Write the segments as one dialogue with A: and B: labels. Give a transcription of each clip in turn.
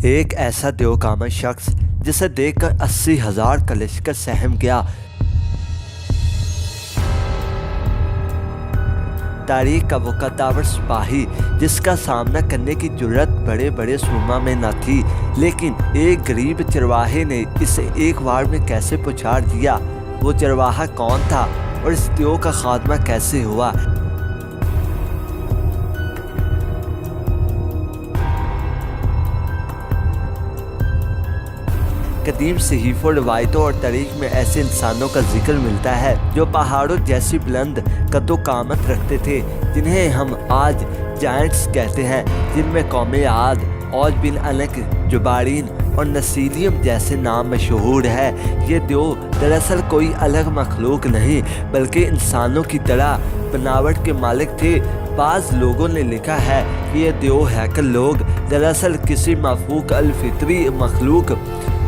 A: ایک ایسا دیوکامن شخص جسے دیکھ کر 80,000 کا لشکر سہم گیا۔ تاریخ کا وہ قدامت سپاہی جس کا سامنا کرنے کی جرات بڑے بڑے صومعہ میں نہ تھی، لیکن ایک غریب چرواہے نے اسے ایک وار میں کیسے پچھاڑ دیا۔ وہ چرواہا کون تھا اور اس دیو کا خاتمہ کیسے ہوا؟ قدیم صحیفوں، روایتوں اور تاریخ میں ایسے انسانوں کا ذکر ملتا ہے جو پہاڑوں جیسی بلند قد و قامت رکھتے تھے، جنہیں ہم آج جائنٹس کہتے ہیں، جن میں قوم عاد، اوج بن انک، جبارین اور نسیلیم جیسے نام مشہور ہے۔ یہ دیو دراصل کوئی الگ مخلوق نہیں بلکہ انسانوں کی طرح بناوٹ کے مالک تھے۔ بعض لوگوں نے لکھا ہے کہ یہ دیو ہیکل لوگ دراصل کسی مفوق الفطری مخلوق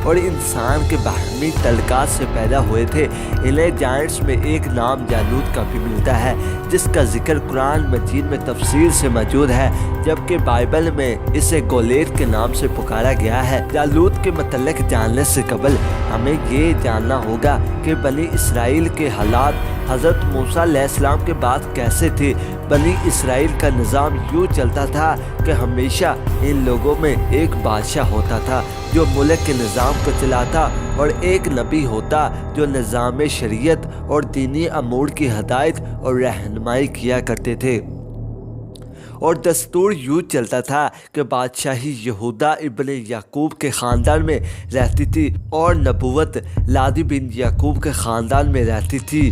A: اور انسان کے باہمی تعلقات سے پیدا ہوئے تھے۔ انہیں جائنٹس میں ایک نام جالوت کا بھی ملتا ہے، جس کا ذکر قرآن مجید میں تفصیل سے موجود ہے، جبکہ بائبل میں اسے گولیت کے نام سے پکارا گیا ہے۔ جالوت کے متعلق جاننے سے قبل ہمیں یہ جاننا ہوگا کہ بنی اسرائیل کے حالات حضرت موسیٰ علیہ السلام کے بعد کیسے تھے۔ بنی اسرائیل کا نظام یوں چلتا تھا کہ ہمیشہ ان لوگوں میں ایک بادشاہ ہوتا تھا جو ملک کے نظام کو چلاتا، اور ایک نبی ہوتا جو نظام شریعت اور دینی امور کی ہدایت اور رہنمائی کیا کرتے تھے۔ اور دستور یوں چلتا تھا کہ بادشاہی یہودا ابن یعقوب کے خاندان میں رہتی تھی اور نبوت لادی بن یعقوب کے خاندان میں رہتی تھی۔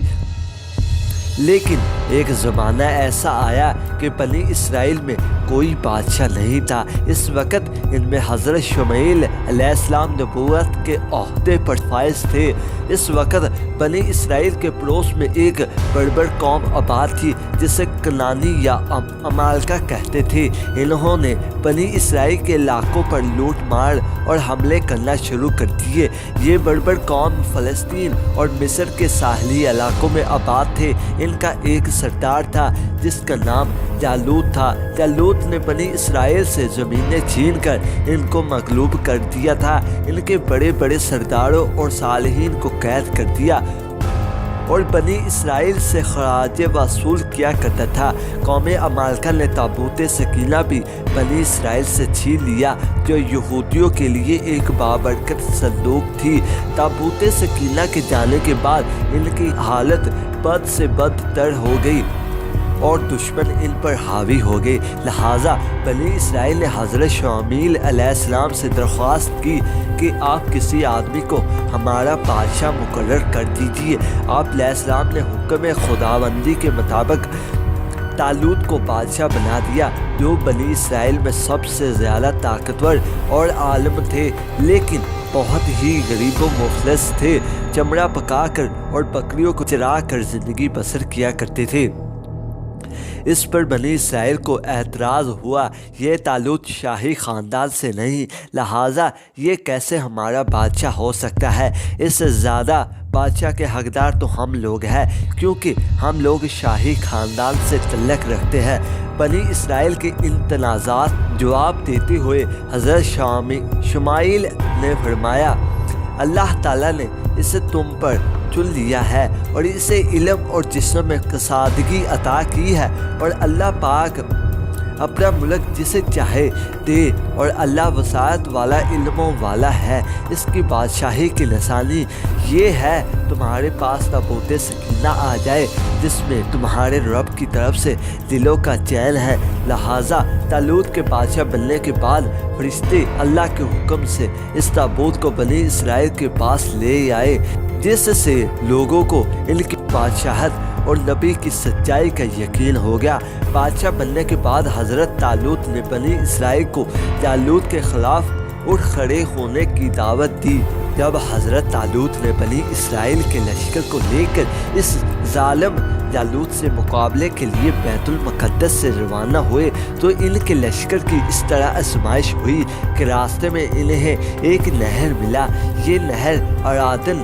A: لیکن ایک زمانہ ایسا آیا کہ بنی اسرائیل میں کوئی بادشاہ نہیں تھا۔ اس وقت ان میں حضرت شموئیل علیہ السلام نبوت کے عہدے پر فائز تھے۔ اس وقت بنی اسرائیل کے پڑوس میں ایک بربر قوم آباد تھی جسے کنانی یا عمالقہ کہتے تھے۔ انہوں نے بنی اسرائیل کے علاقوں پر لوٹ مار اور حملے کرنا شروع کر دیے۔ یہ بربر قوم فلسطین اور مصر کے ساحلی علاقوں میں آباد تھے۔ ان کا ایک سردار تھا جس کا نام جالوت تھا۔ جالوت نے بنی اسرائیل سے زمینیں چھین کر ان کو مغلوب کر دیا تھا۔ ان کے بڑے بڑے سرداروں اور صالحین کو قید کر دیا اور بنی اسرائیل سے خراج وصول کیا کرتا تھا۔ قوم عمالقہ نے تابوت سکینہ بھی بنی اسرائیل سے چھین لیا، جو یہودیوں کے لیے ایک بابرکت صندوق تھی۔ تابوت سکینہ کے جانے کے بعد ان کی حالت بد سے بدتر ہو گئی اور دشمن ان پر حاوی ہو گئے۔ لہٰذا بنی اسرائیل نے حضرت شموئیل علیہ السلام سے درخواست کی کہ آپ کسی آدمی کو ہمارا بادشاہ مقرر کر دیجیے۔ آپ علیہ السلام نے حکم خداوندی کے مطابق طالوت کو بادشاہ بنا دیا، جو بنی اسرائیل میں سب سے زیادہ طاقتور اور عالم تھے، لیکن بہت ہی غریب و مفلس تھے۔ چمڑا پکا کر اور بکریوں کو چرا کر زندگی بسر کیا کرتے تھے۔ اس پر بنی اسرائیل کو اعتراض ہوا، یہ طالوت شاہی خاندان سے نہیں، لہٰذا یہ کیسے ہمارا بادشاہ ہو سکتا ہے؟ اس سے زیادہ بادشاہ کے حقدار تو ہم لوگ ہیں، کیونکہ ہم لوگ شاہی خاندان سے تعلق رکھتے ہیں۔ بنی اسرائیل کے ان تنازعات جواب دیتے ہوئے حضرت شموئیل نے فرمایا، اللہ تعالیٰ نے اسے تم پر چن لیا ہے اور اسے علم اور جسم میں کسادگی عطا کی ہے، اور اللہ پاک اپنا ملک جسے چاہے دے، اور اللہ وسعت والا علم والا ہے۔ اس کی بادشاہی کی نشانی یہ ہے تمہارے پاس تابوت سکینہ آ جائے، جس میں تمہارے رب کی طرف سے دلوں کا چین ہے۔ لہٰذا طالوت کے بادشاہ بننے کے بعد فرشتے اللہ کے حکم سے اس تابوت کو بنی اسرائیل کے پاس لے آئے، جس سے لوگوں کو ان کی بادشاہت اور نبی کی سچائی کا یقین ہو گیا۔ بادشاہ بننے کے بعد حضرت طالوت نے بنی اسرائیل کو جالوت کے خلاف اٹھ کھڑے ہونے کی دعوت دی۔ جب حضرت طالوت نے بنی اسرائیل کے لشکر کو لے کر اس ظالم جالوت سے مقابلے کے لیے بیت المقدس سے روانہ ہوئے تو ان کے لشکر کی اس طرح آزمائش ہوئی کہ راستے میں انہیں ایک نہر ملا۔ یہ نہر ارادن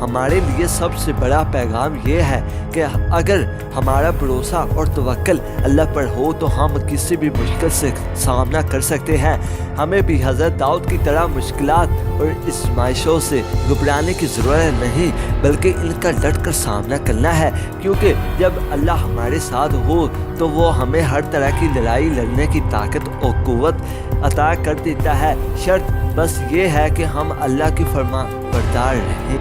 A: ہمارے لیے سب سے بڑا پیغام یہ ہے کہ اگر ہمارا بھروسہ اور توکل اللہ پر ہو تو ہم کسی بھی مشکل سے سامنا کر سکتے ہیں۔ ہمیں بھی حضرت داؤد کی طرح مشکلات اور آزمائشوں سے گھبرانے کی ضرورت نہیں، بلکہ ان کا ڈٹ کر سامنا کرنا ہے، کیونکہ جب اللہ ہمارے ساتھ ہو تو وہ ہمیں ہر طرح کی لڑائی لڑنے کی طاقت اور قوت عطا کر دیتا ہے۔ شرط بس یہ ہے کہ ہم اللہ کی فرما بردار رہیں۔